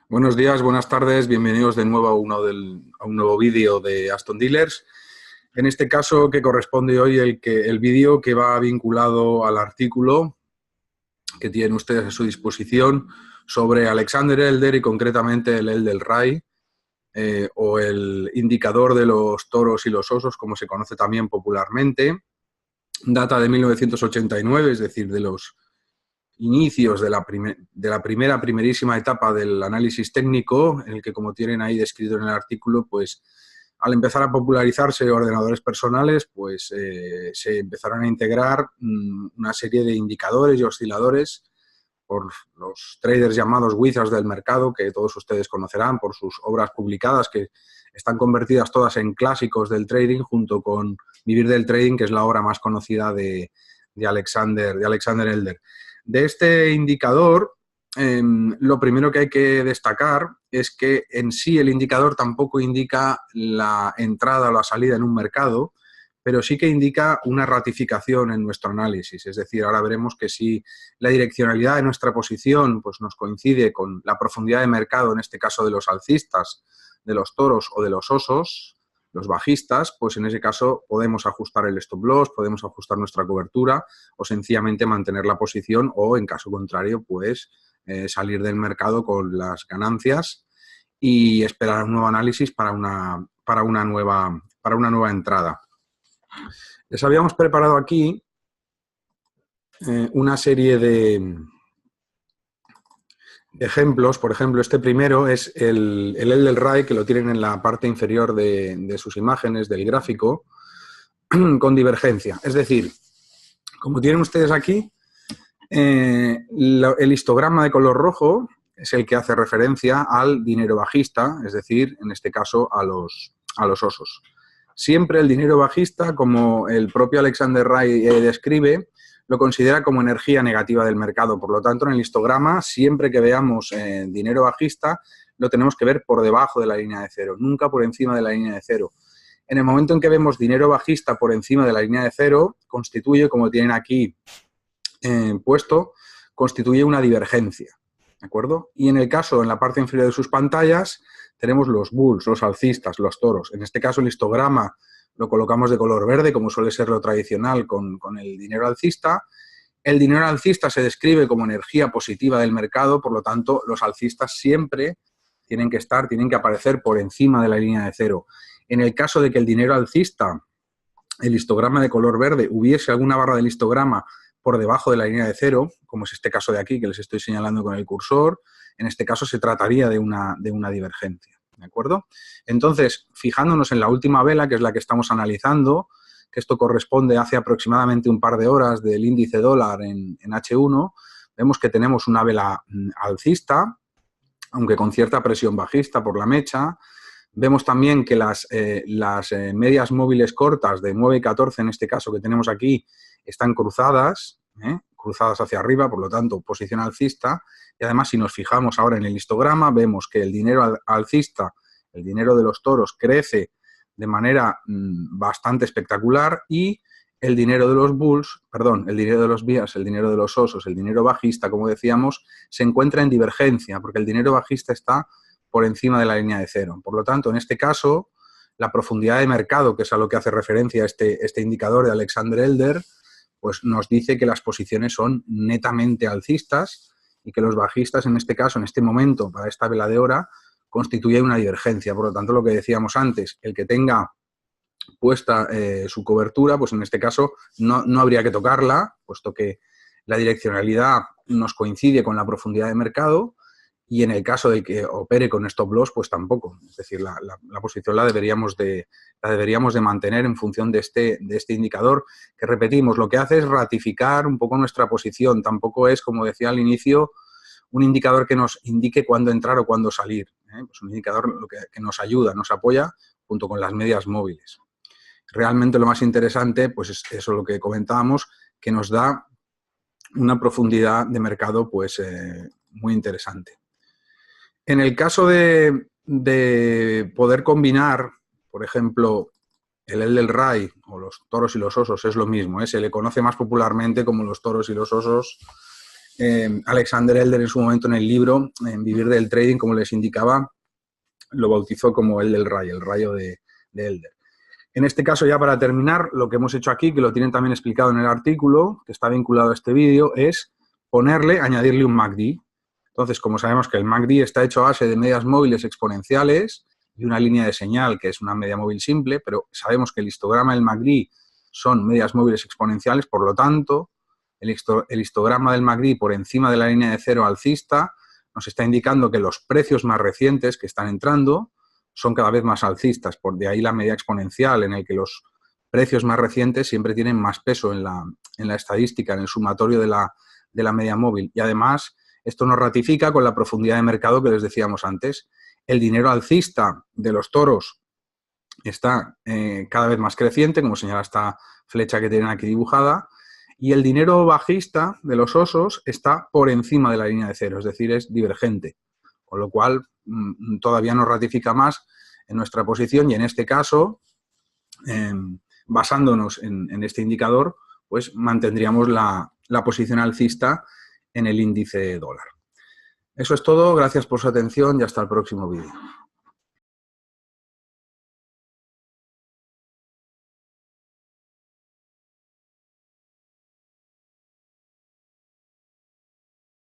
Buenos días, buenas tardes, bienvenidos de nuevo a un nuevo vídeo de Aston Dealers. En este caso, que corresponde hoy el vídeo que va vinculado al artículo que tienen ustedes a su disposición sobre Alexander Elder y concretamente el Elder-RAI, o el indicador de los toros y los osos, como se conoce también popularmente. Data de 1989, es decir, de los inicios de la primerísima etapa del análisis técnico, en el que, como tienen ahí descrito en el artículo, pues al empezar a popularizarse ordenadores personales, pues se empezaron a integrar una serie de indicadores y osciladores por los traders llamados wizards del mercado, que todos ustedes conocerán por sus obras publicadas, que están convertidas todas en clásicos del trading, junto con Vivir del Trading, que es la obra más conocida de Alexander Elder. De este indicador, lo primero que hay que destacar es que en sí el indicador tampoco indica la entrada o la salida en un mercado, pero sí que indica una ratificación en nuestro análisis. Es decir, ahora veremos que si la direccionalidad de nuestra posición pues, nos coincide con la profundidad de mercado, en este caso de los alcistas, de los toros o de los osos, los bajistas, pues en ese caso podemos ajustar el stop loss, podemos ajustar nuestra cobertura o sencillamente mantener la posición o, en caso contrario, pues salir del mercado con las ganancias y esperar un nuevo análisis para una nueva entrada. Les habíamos preparado aquí una serie de ejemplos. Por ejemplo, este primero es el Elder-RAI, que lo tienen en la parte inferior de sus imágenes del gráfico, con divergencia. Es decir, como tienen ustedes aquí, el histograma de color rojo es el que hace referencia al dinero bajista, es decir, en este caso a los osos. Siempre el dinero bajista, como el propio Alexander-RAI describe, lo considera como energía negativa del mercado. Por lo tanto, en el histograma, siempre que veamos dinero bajista, lo tenemos que ver por debajo de la línea de cero, nunca por encima de la línea de cero. En el momento en que vemos dinero bajista por encima de la línea de cero, constituye, como tienen aquí puesto, constituye una divergencia, ¿de acuerdo? Y en el caso, en la parte inferior de sus pantallas, tenemos los bulls, los alcistas, los toros. En este caso, el histograma lo colocamos de color verde, como suele ser lo tradicional con el dinero alcista. El dinero alcista se describe como energía positiva del mercado, por lo tanto, los alcistas siempre tienen que aparecer por encima de la línea de cero. En el caso de que el dinero alcista, el histograma de color verde, hubiese alguna barra del histograma por debajo de la línea de cero, como es este caso de aquí que les estoy señalando con el cursor, en este caso se trataría de una divergencia, ¿de acuerdo? Entonces, fijándonos en la última vela, que es la que estamos analizando, que esto corresponde hace aproximadamente un par de horas del índice dólar en H1, vemos que tenemos una vela alcista, aunque con cierta presión bajista por la mecha. Vemos también que las medias móviles cortas de 9 y 14, en este caso que tenemos aquí, están cruzadas hacia arriba, por lo tanto, posición alcista. Y además, si nos fijamos ahora en el histograma, vemos que el dinero alcista, el dinero de los toros, crece de manera bastante espectacular y el dinero de los bulls, el dinero de los bears, el dinero de los osos, el dinero bajista, como decíamos, se encuentra en divergencia, porque el dinero bajista está por encima de la línea de cero. Por lo tanto, en este caso, la profundidad de mercado, que es a lo que hace referencia este indicador de Alexander Elder, pues nos dice que las posiciones son netamente alcistas y que los bajistas, en este caso, en este momento, para esta vela de hora, constituye una divergencia. Por lo tanto, lo que decíamos antes, el que tenga puesta su cobertura, pues en este caso no habría que tocarla, puesto que la direccionalidad nos coincide con la profundidad de mercado, y en el caso de que opere con stop loss, pues tampoco. Es decir, la posición la deberíamos de mantener en función de este indicador, que, repetimos, lo que hace es ratificar un poco nuestra posición. Tampoco es, como decía al inicio, un indicador que nos indique cuándo entrar o cuándo salir. Pues un indicador que nos ayuda, nos apoya junto con las medias móviles. Realmente lo más interesante, pues es eso lo que comentábamos, que nos da una profundidad de mercado pues muy interesante. En el caso de poder combinar, por ejemplo, el Elder-RAI o los toros y los osos, es lo mismo, se le conoce más popularmente como los toros y los osos, Alexander Elder en su momento en el libro, en Vivir del Trading, como les indicaba, lo bautizó como el rayo de Elder. En este caso, ya para terminar, lo que hemos hecho aquí, que lo tienen también explicado en el artículo, que está vinculado a este vídeo, es añadirle un MACD. Entonces, como sabemos que el MACD está hecho a base de medias móviles exponenciales y una línea de señal, que es una media móvil simple, pero sabemos que el histograma del MACD son medias móviles exponenciales, por lo tanto, el histograma del MACD por encima de la línea de cero alcista nos está indicando que los precios más recientes que están entrando son cada vez más alcistas, por de ahí la media exponencial, en el que los precios más recientes siempre tienen más peso en la estadística, en el sumatorio de la media móvil. Y además, esto nos ratifica con la profundidad de mercado que les decíamos antes. El dinero alcista de los toros está cada vez más creciente, como señala esta flecha que tienen aquí dibujada, y el dinero bajista de los osos está por encima de la línea de cero, es decir, es divergente, con lo cual todavía nos ratifica más en nuestra posición y en este caso, basándonos en este indicador, pues mantendríamos la posición alcista en el índice dólar. Eso es todo, gracias por su atención y hasta el próximo vídeo.